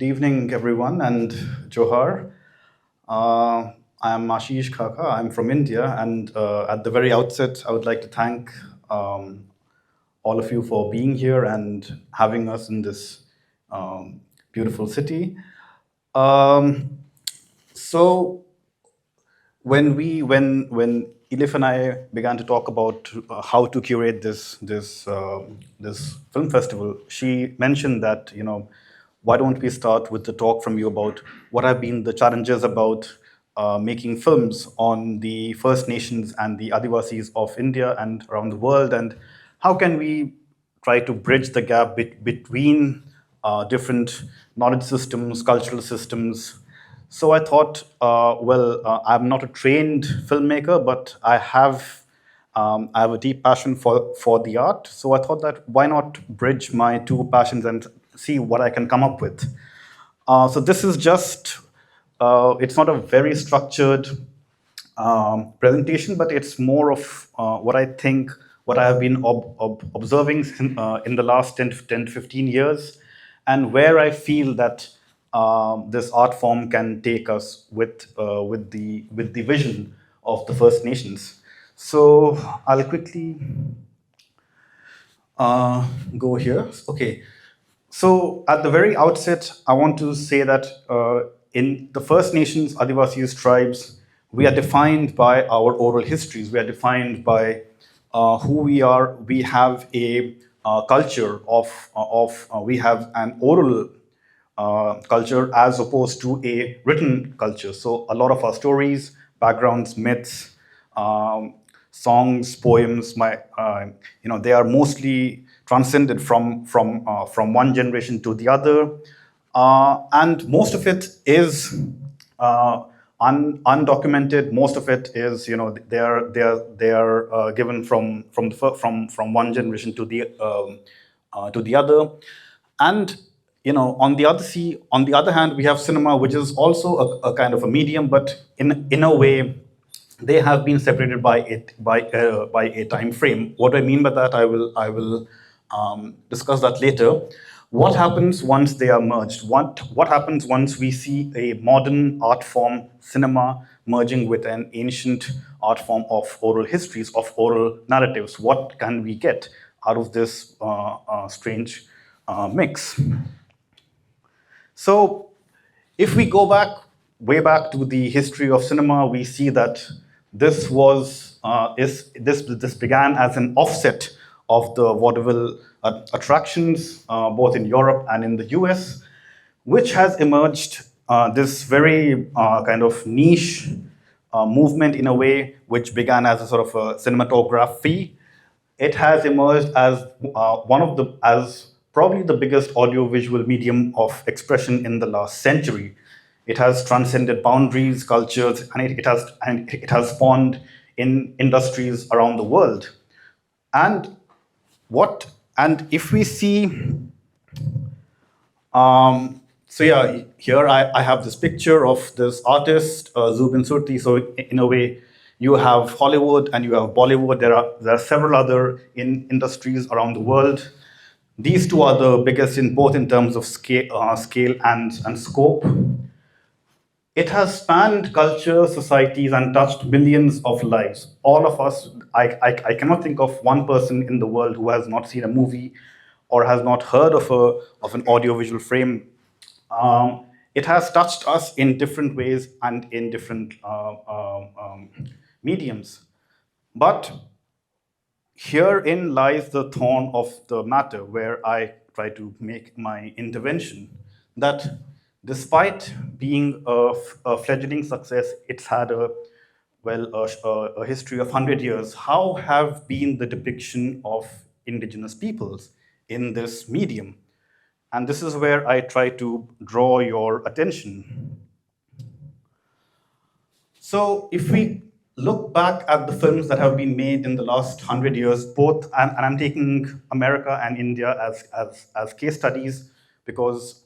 Good evening, everyone, and Johar. I am Ashish Khaka. I'm from India, and at the very outset, I would like to thank um, all of you for being here and having us in this beautiful city. Um, so, when Elif and I began to talk about how to curate this film festival, she mentioned that why don't we start with the talk from you about what have been the challenges about making films on the First Nations and the Adivasis of India and around the world, and how can we try to bridge the gap between different knowledge systems, cultural systems. So I thought, I'm not a trained filmmaker, but I have a deep passion for the art. So I thought that why not bridge my two passions and see what I can come up with. So this is just, it's not a very structured presentation, but it's more of what I think, what I have been observing in the last 10 to 15 years, and where I feel that this art form can take us with the vision of the First Nations. So I'll quickly go here. Okay. So at the very outset, I want to say that in the First Nations, Adivasis tribes, we are defined by our oral histories. We are defined by who we are. We have a culture we have an oral culture as opposed to a written culture. So a lot of our stories, backgrounds, myths, um, songs, poems, they are mostly transcended from one generation to the other, and most of it is undocumented. Most of it is, they are given from one generation to the other, and on the other hand, we have cinema, which is also a kind of a medium, but in a way, they have been separated by a time frame. What I mean by that, I will discuss that later. What happens once they are merged? What happens once we see a modern art form, cinema, merging with an ancient art form of oral histories, of oral narratives? What can we get out of this strange mix? So, if we go back, way back to the history of cinema, we see that this began as an offset of the vaudeville attractions, both in Europe and in the US, which has emerged this very kind of niche movement in a way, which began as a sort of a cinematography. It has emerged as one of the as probably the biggest audiovisual medium of expression in the last century. It has transcended boundaries, cultures, and it has spawned in industries around the world. And what and if we see so yeah, here I have this picture of this artist, Zubin Surti. So in a way, you have Hollywood and you have Bollywood. There are several other industries around the world. These two are the biggest in both in terms of scale and scope. It has spanned culture, societies, and touched millions of lives. All of us, I cannot think of one person in the world who has not seen a movie or has not heard of an audiovisual frame. It has touched us in different ways and in different mediums. But herein lies the thorn of the matter, where I try to make my intervention. That despite being a fledgling success, it's had a history of 100 years. How have been the depiction of indigenous peoples in this medium? And this is where I try to draw your attention. So, if we look back at the films that have been made in the last 100 years, and I'm taking America and India as case studies because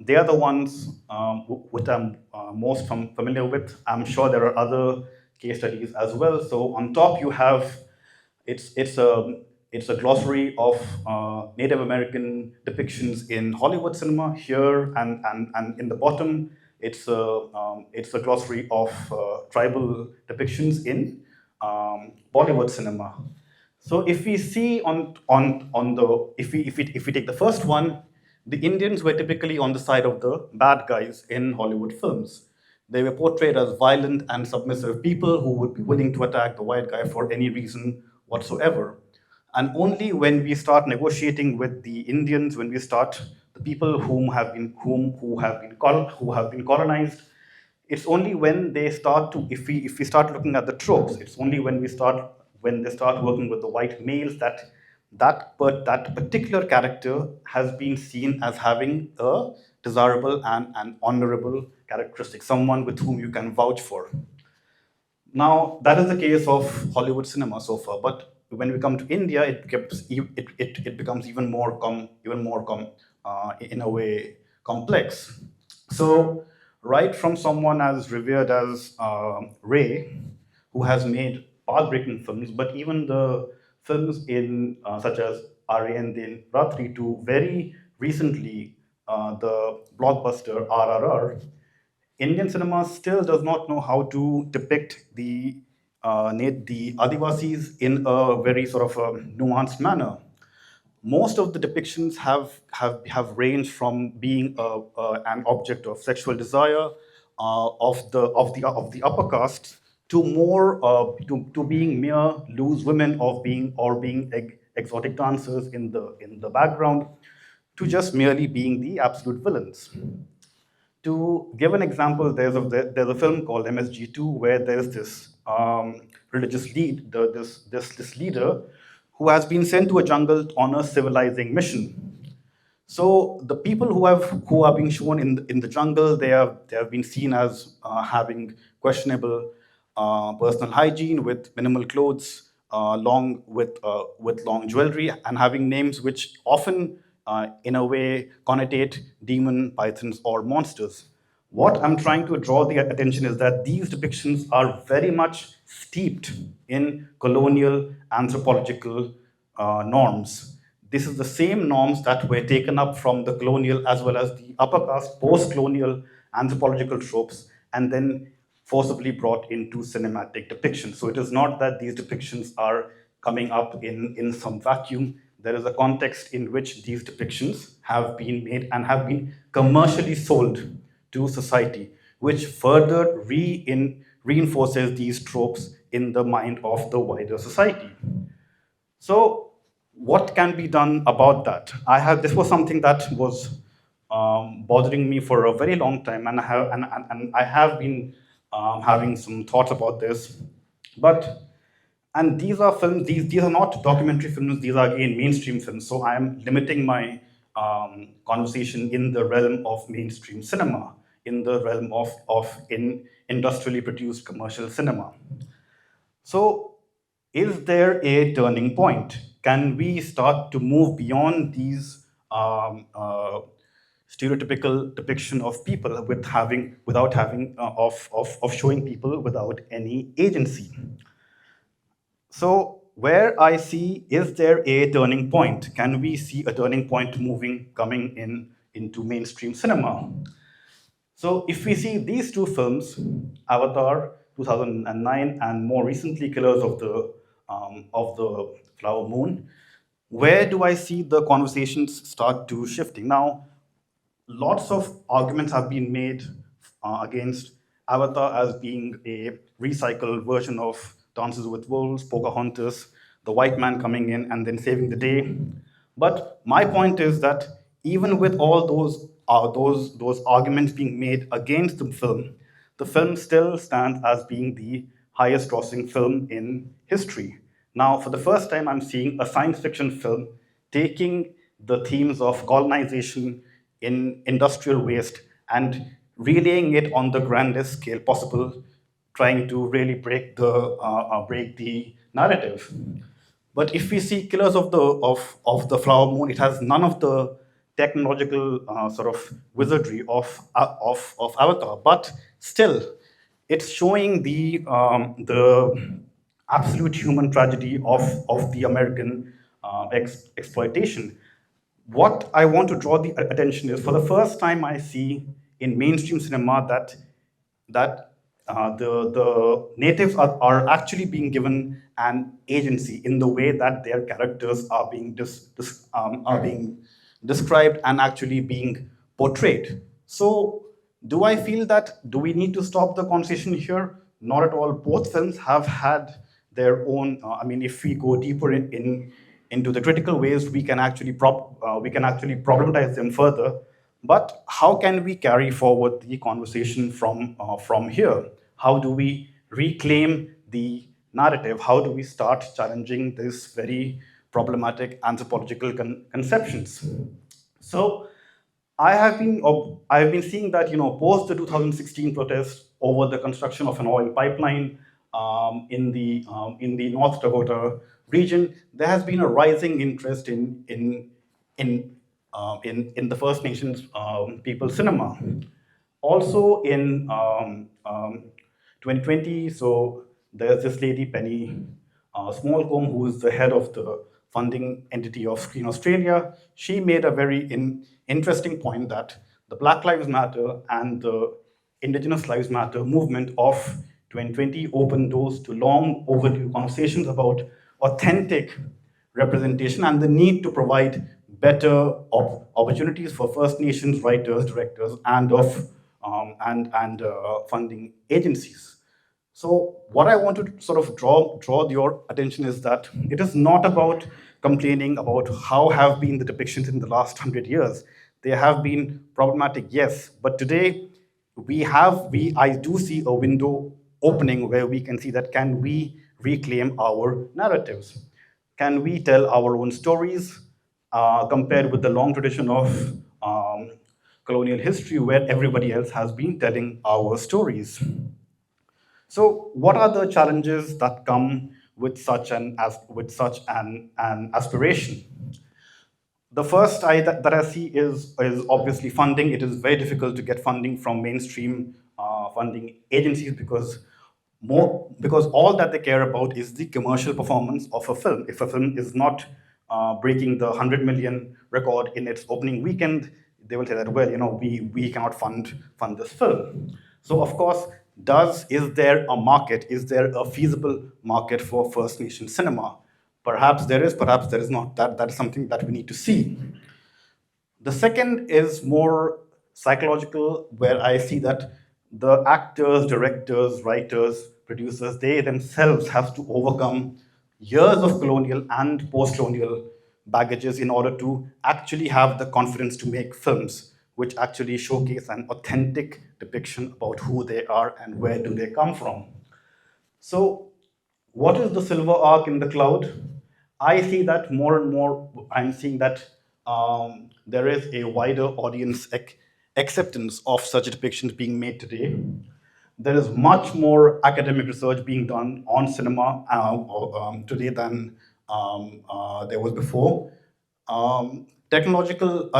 they are the ones which I'm most familiar with. I'm sure there are other case studies as well. So, on top, you have it's it's a It's a glossary of Native American depictions in Hollywood cinema here, and in the bottom, it's a glossary of tribal depictions in Bollywood cinema. So if we see on the if we take the first one, the Indians were typically on the side of the bad guys in Hollywood films. They were portrayed as violent and submissive people who would be willing to attack the white guy for any reason whatsoever. And only when we start negotiating with the Indians, when we start the people who have been colonized, it's only when they start to if we start looking at the tropes, it's only when they start working with the white males that that particular character has been seen as having a desirable and honorable characteristic, someone with whom you can vouch for. Now, that is the case of Hollywood cinema so far, but when we come to India, it becomes in a way complex. So, right from someone as revered as Ray, who has made path-breaking films, but even the films in such as Aryan Din Ratri to very recently the blockbuster RRR, Indian cinema still does not know how to depict the Adivasis in a very sort of nuanced manner. Most of the depictions have ranged from being an object of sexual desire of the upper caste to to being mere loose women being exotic dancers in the background to just merely being the absolute villains. To give an example, there's a film called MSG2 where there's this religious this leader who has been sent to a jungle on a civilizing mission. So the people who are being shown in the jungle, they have been seen as having questionable personal hygiene, with minimal clothes, with long jewelry, and having names which often, in a way, connotate demon, pythons, or monsters. What I'm trying to draw the attention is that these depictions are very much steeped in colonial anthropological norms. This is the same norms that were taken up from the colonial as well as the upper caste post-colonial anthropological tropes and then forcibly brought into cinematic depictions. So it is not that these depictions are coming up in some vacuum. There is a context in which these depictions have been made and have been commercially sold to society, which further reinforces these tropes in the mind of the wider society. So, what can be done about that? This was something that was bothering me for a very long time, and I have been having some thoughts about this. But and these are films. These are not documentary films. These are again mainstream films. So I am limiting my conversation in the realm of mainstream cinema, in the realm of industrially produced commercial cinema. So, is there a turning point? Can we start to move beyond these stereotypical depiction of people without having of showing people without any agency? So, where I see, is there a turning point? Can we see a turning point coming into mainstream cinema? So if we see these two films, Avatar 2009 and more recently Killers of the Flower Moon, where do I see the conversations start to shifting? Now, lots of arguments have been made against Avatar as being a recycled version of Dances with Wolves, Pocahontas, the white man coming in and then saving the day. But my point is that even with all those arguments being made against the film still stands as being the highest grossing film in history. Now, for the first time, I'm seeing a science fiction film taking the themes of colonization in industrial waste and relaying it on the grandest scale possible, trying to really break the narrative. But if we see Killers of the Flower Moon, it has none of the technological sort of wizardry of Avatar, but still, it's showing the absolute human tragedy of the American exploitation. What I want to draw the attention is, for the first time, I see in mainstream cinema that the natives are actually being given an agency in the way that their characters are being are being described and actually being portrayed. So, do I feel that, do we need to stop the conversation here? Not at all. Both films have had their own. I mean, if we go deeper into the critical ways, we can actually problematize them further. But how can we carry forward the conversation from here? How do we reclaim the narrative? How do we start challenging these very problematic anthropological conceptions? So I have been seeing that, post the 2016 protest over the construction of an oil pipeline in the North Dakota region, there has been a rising interest in the First Nations people cinema. Also in 2020, so there's this lady, Penny Smallcombe, who is the head of the funding entity of Screen Australia. She made a very interesting point that the Black Lives Matter and the Indigenous Lives Matter movement of 2020 opened doors to long overdue conversations about authentic representation and the need to provide better opportunities for First Nations writers, directors, and funding agencies. So what I want to sort of draw your attention is that it is not about complaining about how have been the depictions in the last 100 years. They have been problematic, yes, but today we I do see a window opening where we can see that, can we reclaim our narratives? Can we tell our own stories compared with the long tradition of colonial history where everybody else has been telling our stories? So, what are the challenges that come with such an aspiration? The first that I see is obviously funding. It is very difficult to get funding from mainstream funding agencies because all that they care about is the commercial performance of a film. If a film is not breaking the 100 million record in its opening weekend, they will say that, well, we cannot fund this film. So of course, is there a market? Is there a feasible market for First Nation cinema? Perhaps there is, perhaps there is not. That is something that we need to see. The second is more psychological, where I see that the actors, directors, writers, producers, they themselves have to overcome years of colonial and post colonial baggages in order to actually have the confidence to make films which actually showcase an authentic depiction about who they are and where do they come from. So, what is the silver arc in the cloud? I see that more and more, I'm seeing that there is a wider audience acceptance of such depictions being made today. There is much more academic research being done on cinema today than there was before. Technological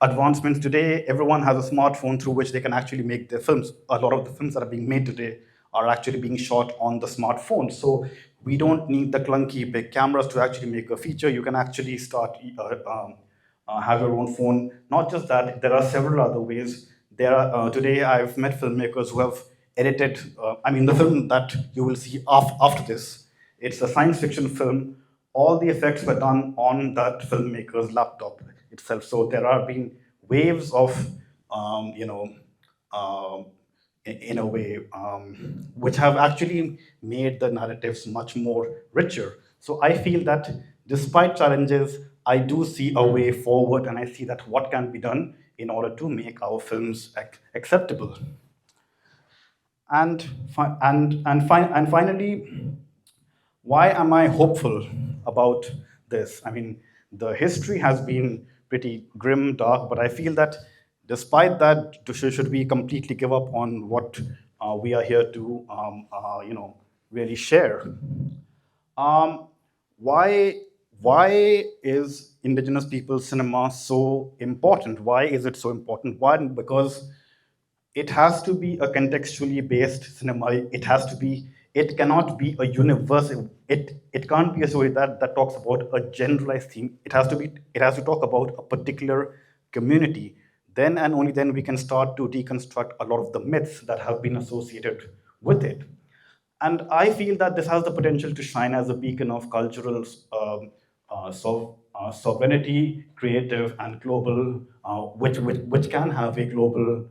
advancements today, everyone has a smartphone through which they can actually make their films. A lot of the films that are being made today are actually being shot on the smartphone. So we don't need the clunky big cameras to actually make a feature. You can actually start have your own phone. Not just that, there are several other ways. There are today I've met filmmakers who have edited. I mean, the film that you will see after this, it's a science fiction film. All the effects were done on that filmmaker's laptop itself. So there have been waves of, um, in a way, which have actually made the narratives much more richer. So I feel that despite challenges, I do see a way forward, and I see that what can be done in order to make our films acceptable. And finally, why am I hopeful about this? I mean, the history has been pretty grim, dark, but I feel that despite that, should we completely give up on what we are here to, really share? Um, why why is indigenous people cinema so important? Why is it so important? One, because it has to be a contextually based cinema. It has to be it cannot be a universal, it can't be a story that talks about a generalized theme. It has to talk about a particular community. Then and only then we can start to deconstruct a lot of the myths that have been associated with it. And I feel that this has the potential to shine as a beacon of cultural sovereignty, creative and global, which can have a global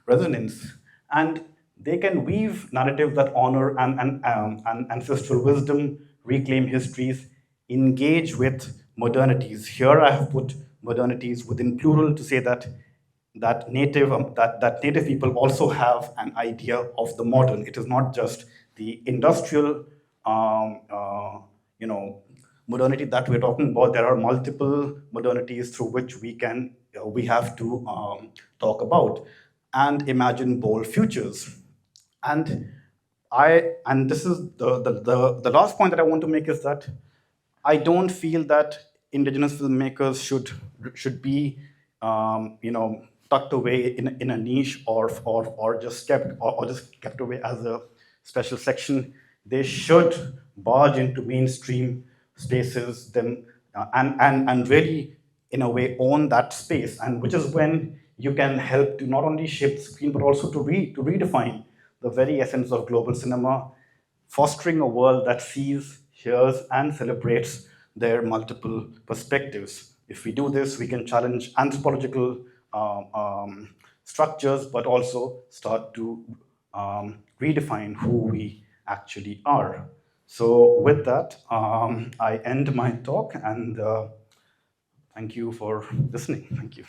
resonance. And they can weave narratives that honor and ancestral wisdom, reclaim histories, engage with modernities. Here I have put modernities within plural to say that that native people also have an idea of the modern. It is not just the industrial, um, uh, you know, modernity that we're talking about. There are multiple modernities through which we have to talk about and imagine bold futures. And and this is the last point that I want to make is that I don't feel that indigenous filmmakers should be tucked away in a niche or just kept away as a special section. They should barge into mainstream spaces then and really in a way own that space, and which is when you can help to not only shape the screen but also to redefine the very essence of global cinema, fostering a world that sees, hears, and celebrates their multiple perspectives. If we do this, we can challenge anthropological structures, but also start to redefine who we actually are. So, with that, I end my talk and thank you for listening. Thank you.